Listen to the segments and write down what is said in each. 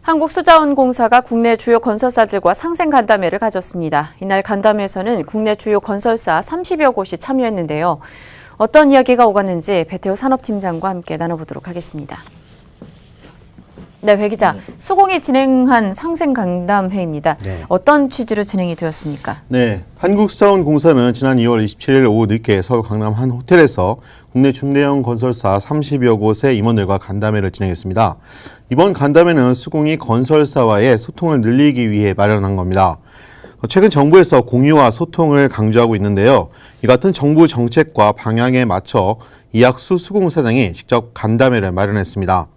한국수자원공사가 국내 주요 건설사들과 상생간담회를 가졌습니다. 이날 간담회에서는 국내 주요 건설사 30여 곳이 참여했는데요. 어떤 이야기가 오갔는지 배태호 산업팀장과 함께 나눠보도록 하겠습니다. 네, 배 기자. 수공이 진행한 상생간담회입니다. 네. 어떤 취지로 진행이 되었습니까? 네, 한국수자원공사는 지난 2월 27일 오후 늦게 서울 강남 한 호텔에서 국내 중대형 건설사 30여 곳의 임원들과 간담회를 진행했습니다. 이번 간담회는 수공이 건설사와의 소통을 늘리기 위해 마련한 겁니다. 최근 정부에서 공유와 소통을 강조하고 있는데요. 이 같은 정부 정책과 방향에 맞춰 이학수 수공사장이 직접 간담회를 마련했습니다.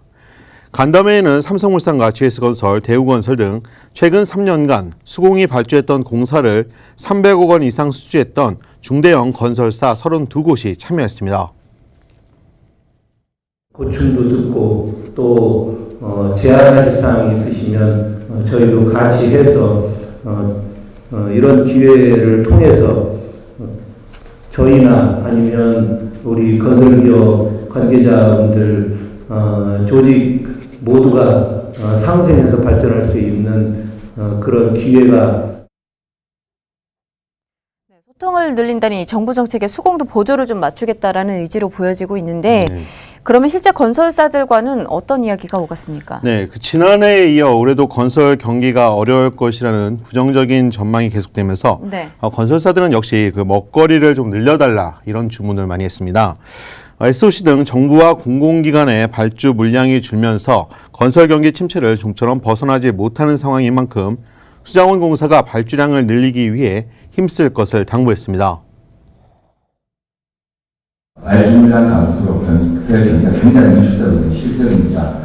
간담회에는 삼성물산과 GS건설, 대우건설 등 최근 3년간 수공이 발주했던 공사를 300억 원 이상 수주했던 중대형 건설사 32곳이 참여했습니다. 고충도 듣고 또 제안하실 사항이 있으시면 저희도 같이 해서 이런 기회를 통해서 저희나 아니면 우리 건설기업 관계자분들 조직 모두가 상생해서 발전할 수 있는 그런 기회가. 소통을 늘린다니 정부 정책에 수공도 보조를 좀 맞추겠다라는 의지로 보여지고 있는데 그러면 실제 건설사들과는 어떤 이야기가 오갔습니까? 네, 지난해에 이어 올해도 건설 경기가 어려울 것이라는 부정적인 전망이 계속되면서 건설사들은 역시 그 먹거리를 좀 늘려달라 이런 주문을 많이 했습니다. SOC 등 정부와 공공기관의 발주 물량이 줄면서 건설 경기 침체를 좀처럼 벗어나지 못하는 상황인 만큼 수자원공사가 발주량을 늘리기 위해 힘쓸 것을 당부했습니다. 발주 물량 감소로 건설 경기가 굉장히 위축되는 실정입니다.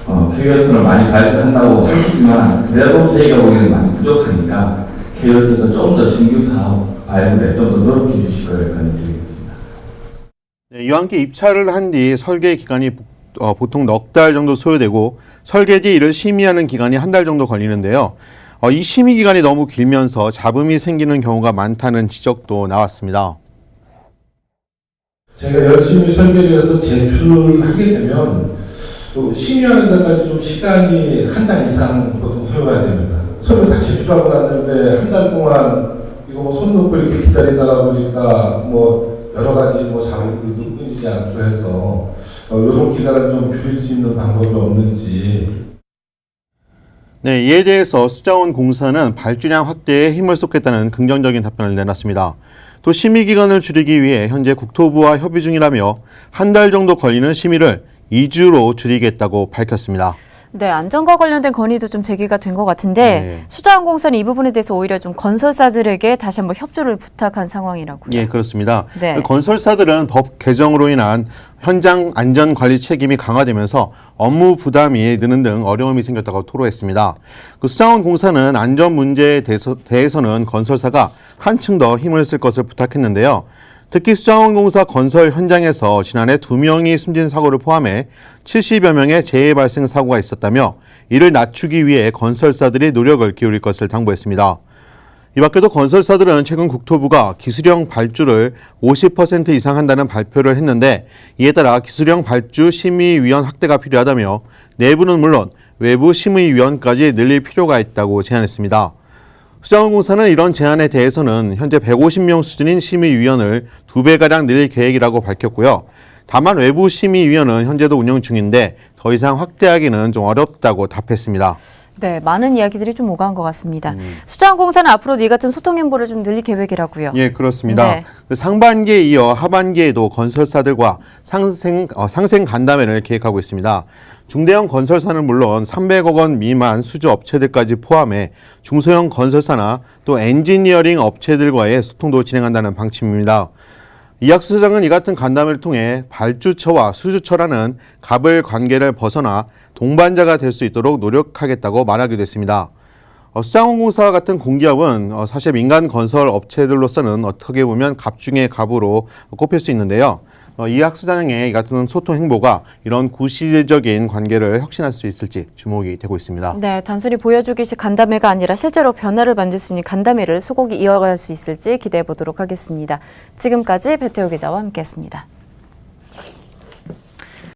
KOT는 많이 발주한다고 하시지만 그래도 저희가 보기에는 많이 부족하니까 KOT에서 좀 더 신규 사업 발굴에 좀 더 노력해 주실 걸 권유드리겠습니다. 네, 이와 함께 입찰을 한 뒤 설계 기간이 보통 넉 달 정도 소요되고 설계 뒤 이를 심의하는 기간이 한 달 정도 걸리는데요. 이 심의 기간이 너무 길면서 잡음이 생기는 경우가 많다는 지적도 나왔습니다. 제가 열심히 설계를 해서 제출을 하게 되면 또 심의하는 데까지 좀 시간이 한 달 이상 보통 소요가 됩니다. 설계 다 제출하고 났는데 한 달 동안 이거 뭐 손 놓고 이렇게 기다리다가 보니까 뭐 여러 가지 뭐 작업들도 끊이지 않고 해서 이런 기간을 좀 줄일 수 있는 방법이 없는지. 네, 이에 대해서 수자원공사는 발주량 확대에 힘을 쏟겠다는 긍정적인 답변을 내놨습니다. 또 심의 기간을 줄이기 위해 현재 국토부와 협의 중이라며 한 달 정도 걸리는 심의를 2주로 줄이겠다고 밝혔습니다. 네, 안전과 관련된 건의도 좀 제기가 된 것 같은데 수자원공사는 이 부분에 대해서 오히려 좀 건설사들에게 다시 한번 협조를 부탁한 상황이라고요. 예, 그렇습니다. 건설사들은 법 개정으로 인한 현장 안전관리 책임이 강화되면서 업무 부담이 느는 등 어려움이 생겼다고 토로했습니다. 수자원공사는 안전 문제에 대해서는 건설사가 한층 더 힘을 쓸 것을 부탁했는데요. 특히 수자원공사 건설 현장에서 지난해 2명이 숨진 사고를 포함해 70여 명의 재해 발생 사고가 있었다며 이를 낮추기 위해 건설사들이 노력을 기울일 것을 당부했습니다. 이 밖에도 건설사들은 최근 국토부가 기술형 발주를 50% 이상 한다는 발표를 했는데 이에 따라 기술형 발주 심의위원 확대가 필요하다며 내부는 물론 외부 심의위원까지 늘릴 필요가 있다고 제안했습니다. 수자원공사는 이런 제안에 대해서는 현재 150명 수준인 심의위원을 2배가량 늘릴 계획이라고 밝혔고요. 다만 외부 심의위원은 현재도 운영 중인데 더 이상 확대하기는 좀 어렵다고 답했습니다. 네, 많은 이야기들이 좀 오간 것 같습니다. 수자원공사는 앞으로도 이 같은 소통 행보를 좀 늘릴 계획이라고요. 예, 그렇습니다. 상반기에 이어 하반기에도 건설사들과 상생 간담회를 계획하고 있습니다. 중대형 건설사는 물론 300억 원 미만 수주 업체들까지 포함해 중소형 건설사나 또 엔지니어링 업체들과의 소통도 진행한다는 방침입니다. 이학수 사장은 이 같은 간담회를 통해 발주처와 수주처라는 갑을 관계를 벗어나 동반자가 될 수 있도록 노력하겠다고 말하기도 했습니다. 수자원공사 같은 공기업은 사실 민간 건설 업체들로서는 어떻게 보면 갑 중의 갑으로 꼽힐 수 있는데요. 이학수 사장의 같은 소통 행보가 이런 구시대적인 관계를 혁신할 수 있을지 주목이 되고 있습니다. 네, 단순히 보여주기식 간담회가 아니라 실제로 변화를 만들 수 있는 간담회를 수공이 이어갈 수 있을지 기대해 보도록 하겠습니다. 지금까지 배태호 기자와 함께했습니다.